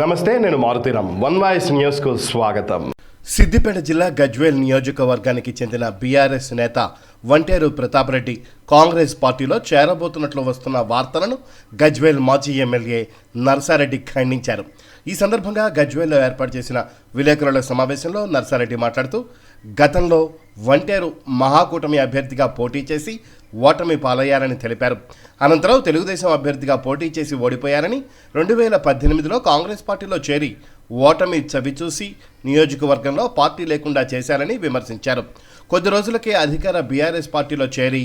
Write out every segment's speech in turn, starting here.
నమస్తే, నేను Maruthi Ram. One voice న్యూస్కు స్వాగతం. సిద్దిపేట జిల్లా గజ్వేల్ నియోజకవర్గానికి చెందిన బీఆర్ఎస్ నేత వంటేరు ప్రతాప్ రెడ్డి కాంగ్రెస్ పార్టీలో చేరబోతున్నట్లు వస్తున్న వార్తలను గజ్వేల్ మాజీ ఎమ్మెల్యే నర్సారెడ్డి ఖండించారు. ఈ సందర్భంగా గజ్వేల్లో ఏర్పాటు చేసిన విలేకరుల సమావేశంలో నర్సారెడ్డి మాట్లాడుతూ, గతంలో వంటేరు మహాకూటమి అభ్యర్థిగా పోటీ చేసి ఓటమి పాలయ్యారని తెలిపారు. అనంతరం తెలుగుదేశం అభ్యర్థిగా పోటీ చేసి ఓడిపోయారని, 2018లో కాంగ్రెస్ పార్టీలో చేరి ఓటమి చవిచూసి నియోజకవర్గంలో పార్టీ లేకుండా చేశారని విమర్శించారు. కొద్ది రోజులకే అధికార బీఆర్ఎస్ పార్టీలో చేరి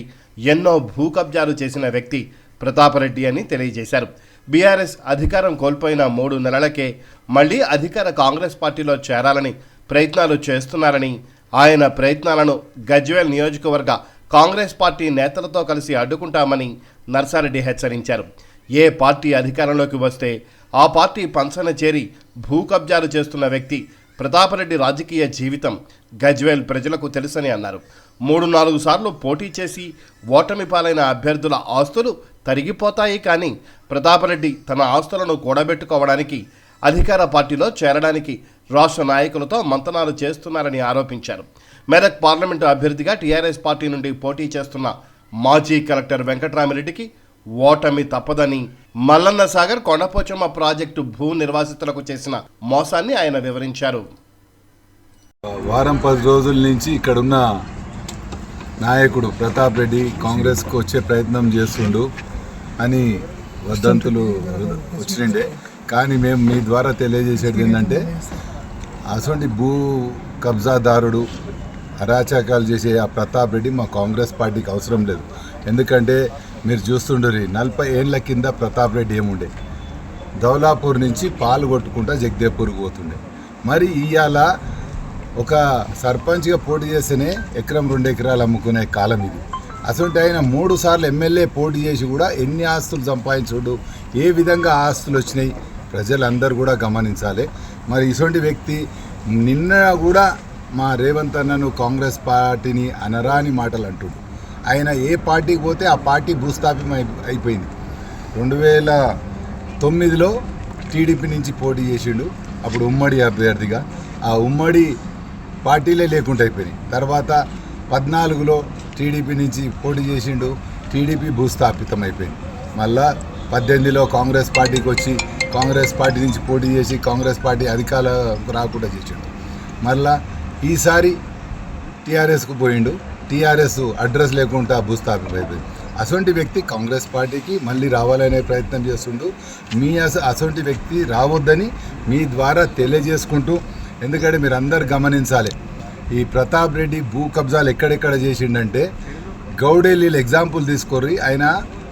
ఎన్నో భూ కబ్జాలు చేసిన వ్యక్తి ప్రతాపరెడ్డి అని తెలియజేశారు. బీఆర్ఎస్ అధికారం కోల్పోయిన 3 నెలలకే మళ్లీ అధికార కాంగ్రెస్ పార్టీలో చేరాలని ప్రయత్నాలు చేస్తున్నారని, ఆయన ప్రయత్నాలను గజ్వేల్ నియోజకవర్గ కాంగ్రెస్ పార్టీ నేతలతో కలిసి అడ్డుకుంటామని నర్సారెడ్డి హెచ్చరించారు. ఏ పార్టీ అధికారంలోకి వస్తే ఆ పార్టీ పంచన చేరి భూ కబ్జాలు చేస్తున్న వ్యక్తి ప్రతాపరెడ్డి రాజకీయ జీవితం గజ్వేల్ ప్రజలకు తెలుసని అన్నారు. 3-4 సార్లు పోటీ చేసి ఓటమి పాలైన అభ్యర్థుల ఆస్తులు తరిగిపోతాయి, కానీ ప్రతాపరెడ్డి తన ఆస్తులను కూడబెట్టుకోవడానికి అధికార పార్టీలో చేరడానికి రాష్ట్ర నాయకులతో మంతనాలు చేస్తున్నారని ఆరోపించారు. మెదక్ పార్లమెంటు అభ్యర్థిగా టీఆర్ఎస్ పార్టీ నుండి పోటీ చేస్తున్న మాజీ కలెక్టర్ వెంకట్రామిరెడ్డికి ఓటమి తప్పదని, మల్లన్న సాగర్ కొండపోచమ్మ ప్రాజెక్టు భూ నిర్వాసితులకు చేసిన మోసాన్ని ఆయన వివరించారు. వారం 10 రోజుల నుంచి ఇక్కడున్న నాయకుడు ప్రతాప్ రెడ్డి కాంగ్రెస్కు వచ్చే ప్రయత్నం చేస్తుండు అని వదంతులు వచ్చిండే. కానీ మేము మీ ద్వారా తెలియజేసేది ఏంటంటే, అటువంటి భూ కబ్జాదారుడు అరాచకాలు చేసే ఆ ప్రతాప్ రెడ్డి మా కాంగ్రెస్ పార్టీకి అవసరం లేదు. ఎందుకంటే మీరు చూస్తుండ్రి, 40 ఏళ్ళ కింద ప్రతాప్ రెడ్డి ఏముండే, దౌలాపూర్ నుంచి పాలు కొట్టుకుంటా జగదేవ్పూర్కి పోతుండే. మరి ఇవాళ ఒక సర్పంచ్గా పోటీ చేస్తేనే ఎకరం 2 ఎకరాలు అమ్ముకునే కాలం ఇది. అసలు ఆయన 3 సార్లు ఎమ్మెల్యే పోటీ చేసి కూడా ఎన్ని ఆస్తులు సంపాదించుడు, ఏ విధంగా ఆస్తులు వచ్చినాయి ప్రజలందరూ కూడా గమనించాలి. మరి ఇటువంటి వ్యక్తి నిన్న కూడా మా రేవంత్ అన్నను కాంగ్రెస్ పార్టీని అనరాని మాటలు అంటుడు. ఆయన ఏ పార్టీకి పోతే ఆ పార్టీ భూస్థాపం అయిపోయింది. 2009లో టీడీపీ నుంచి పోటీ చేసిండు, అప్పుడు ఉమ్మడి అభ్యర్థిగా. ఆ ఉమ్మడి పార్టీలే లేకుండా అయిపోయినాయి. తర్వాత 14లో టీడీపీ నుంచి పోటీ చేసిండు, టీడీపీ భూస్థాపితం అయిపోయింది. మళ్ళా 18లో కాంగ్రెస్ పార్టీకి వచ్చి కాంగ్రెస్ పార్టీ నుంచి పోటీ చేసి కాంగ్రెస్ పార్టీ అధికారం రాకుండా చేసిండు. మళ్ళా ఈసారి టీఆర్ఎస్కు పోయిండు, టీఆర్ఎస్ అడ్రస్ లేకుండా భూస్థాపితం అయిపోయింది. అటువంటి వ్యక్తి కాంగ్రెస్ పార్టీకి మళ్ళీ రావాలనే ప్రయత్నం చేస్తుండు. మీ అటువంటి వ్యక్తి రావద్దని మీ ద్వారా తెలియజేసుకుంటూ, ఎందుకంటే మీరు అందరు గమనించాలి, ఈ ప్రతాప్ రెడ్డి భూ కబ్జాలు ఎక్కడెక్కడ చేసిండంటే, గౌడెల్లీలో ఎగ్జాంపుల్ తీసుకోరు. ఆయన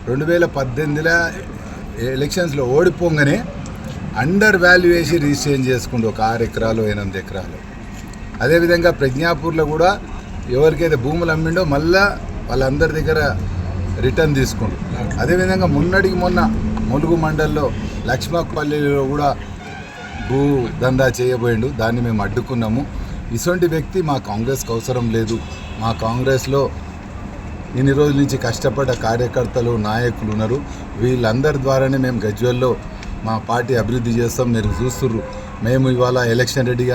2018 ఎలక్షన్స్లో ఓడిపోగానే అండర్ వాల్యూ వేసి రిజిస్ట్రేషన్ చేసుకుంటూ 6 ఎకరాలు 8 ఎకరాలు. అదేవిధంగా ప్రజ్ఞాపూర్లో కూడా ఎవరికైతే భూములు అమ్మిండో మళ్ళా వాళ్ళందరి దగ్గర రిటర్న్ తీసుకుండు. అదేవిధంగా మొన్న ములుగు మండల్లో లక్ష్మపల్లిలో కూడా భూ దందా చేయబోయిండు, దాన్ని మేము అడ్డుకున్నాము. ఇటువంటి వ్యక్తి మా కాంగ్రెస్కి అవసరం లేదు. మా కాంగ్రెస్లో ఇన్ని రోజుల నుంచి కష్టపడ్డ కార్యకర్తలు నాయకులు ఉన్నారు. వీళ్ళందరి ద్వారానే మేము గజ్వేల్లో మా పార్టీ అభివృద్ధి చేస్తాం. మీరు చూస్తుర్రు, మేము ఇవాళ ఎలక్షన్ రెడ్డి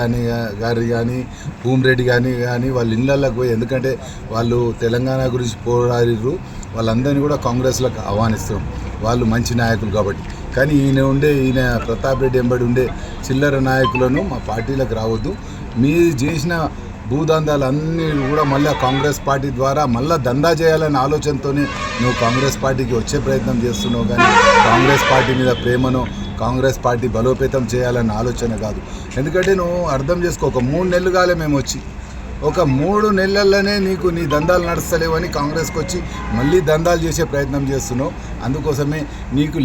గారు కానీ భూమిరెడ్డి కానీ వాళ్ళ ఇళ్ళకి పోయి, ఎందుకంటే వాళ్ళు తెలంగాణ గురించి పోరాడిర్రు, వాళ్ళందరినీ కూడా కాంగ్రెస్లోకి ఆహ్వానిస్తాం. వాళ్ళు మంచి నాయకులు కాబట్టి. కానీ ఈయన ప్రతాప్ రెడ్డి ఎంబడి ఉండే చిల్లర నాయకులను మా పార్టీలకు రావద్దు. మీరు చేసిన భూదందాలన్నీ కూడా మళ్ళీ కాంగ్రెస్ పార్టీ ద్వారా మళ్ళీ దందా చేయాలనే ఆలోచనతోనే నువ్వు కాంగ్రెస్ పార్టీకి వచ్చే ప్రయత్నం చేస్తున్నావు. కానీ కాంగ్రెస్ పార్టీ మీద ప్రేమను, కాంగ్రెస్ పార్టీ బలోపేతం చేయాలన్న ఆలోచన కాదు. ఎందుకంటే నువ్వు అర్థం చేసుకో, ఒక 3 నెలలు కాలే మేము వచ్చి, ఒక 3 నెలల్లోనే నీ దందాలు నడుస్తలేవని కాంగ్రెస్కి వచ్చి మళ్ళీ దందాలు చేసే ప్రయత్నం చేస్తున్నావు. అందుకోసమే నీకు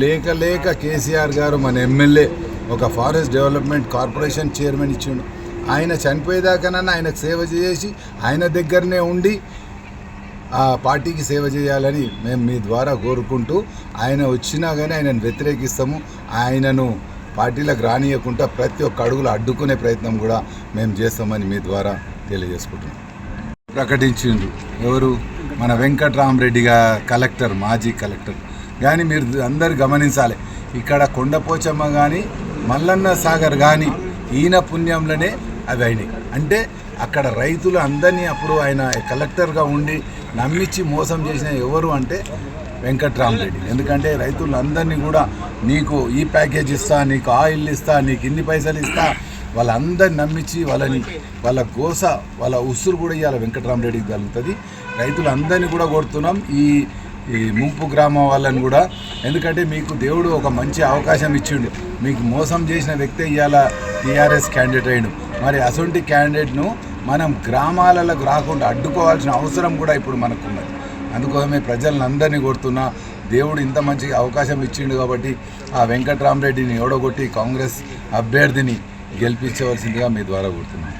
లేక కేసీఆర్ గారు మన ఎమ్మెల్యే ఒక ఫారెస్ట్ డెవలప్మెంట్ కార్పొరేషన్ చైర్మన్ ఇచ్చిండు. ఆయన చనిపోయేదాకానన్నా ఆయనకు సేవ చేసి ఆయన దగ్గరనే ఉండి ఆ పార్టీకి సేవ చేయాలని మేము మీ ద్వారా కోరుకుంటూ, ఆయన వచ్చినా కానీ ఆయనను వ్యతిరేకిస్తాము. ఆయనను పార్టీలకు రానియకుండా ప్రతి ఒక్క అడుగులు అడ్డుకునే ప్రయత్నం కూడా మేము చేస్తామని మీ ద్వారా తెలియజేసుకుంటున్నాం. ప్రకటించిండ్రు ఎవరు, మన వెంకట్రామరెడ్డిగా కలెక్టర్, మాజీ కలెక్టర్. కానీ మీరు అందరు గమనించాలి, ఇక్కడ కొండపోచమ్మ కానీ మల్లన్న సాగర్ కానీ ఈయన పుణ్యంలోనే అవి అయినాయి. అంటే అక్కడ రైతులు అందరినీ అప్పుడు ఆయన కలెక్టర్గా ఉండి నమ్మించి మోసం చేసిన ఎవరు అంటే వెంకట్రామరెడ్డి. ఎందుకంటే రైతులందరినీ కూడా నీకు ఈ ప్యాకేజ్ ఇస్తా, నీకు ఆ ఇల్లు ఇస్తా, నీకు ఇన్ని పైసలు ఇస్తా, వాళ్ళందరిని నమ్మించి వాళ్ళ గోస వాళ్ళ ఉసురు కూడా ఇవాళ వెంకట్రామరెడ్డికి కలుగుతుంది. రైతులందరినీ కూడా కొడుతున్నాం, ఈ ముంపు గ్రామం వాళ్ళని కూడా. ఎందుకంటే మీకు దేవుడు ఒక మంచి అవకాశం ఇచ్చిండు. మీకు మోసం చేసిన వ్యక్తి ఇవాళ టీఆర్ఎస్ క్యాండిడేట్ అయ్యాడు. మరి అసొంటి క్యాండిడేట్ను మనం గ్రామాలకు రాకుండా అడ్డుకోవాల్సిన అవసరం కూడా ఇప్పుడు మనకున్నది. అందుకోసమే ప్రజలందరినీ కొడుతున్నా. దేవుడు ఇంత మంచి అవకాశం ఇచ్చిండు కాబట్టి ఆ వెంకట్రామరెడ్డిని ఓడగొట్టి కాంగ్రెస్ అభ్యర్థిని గెలిపించవలసిందిగా మీ ద్వారా కోరుతున్నాను.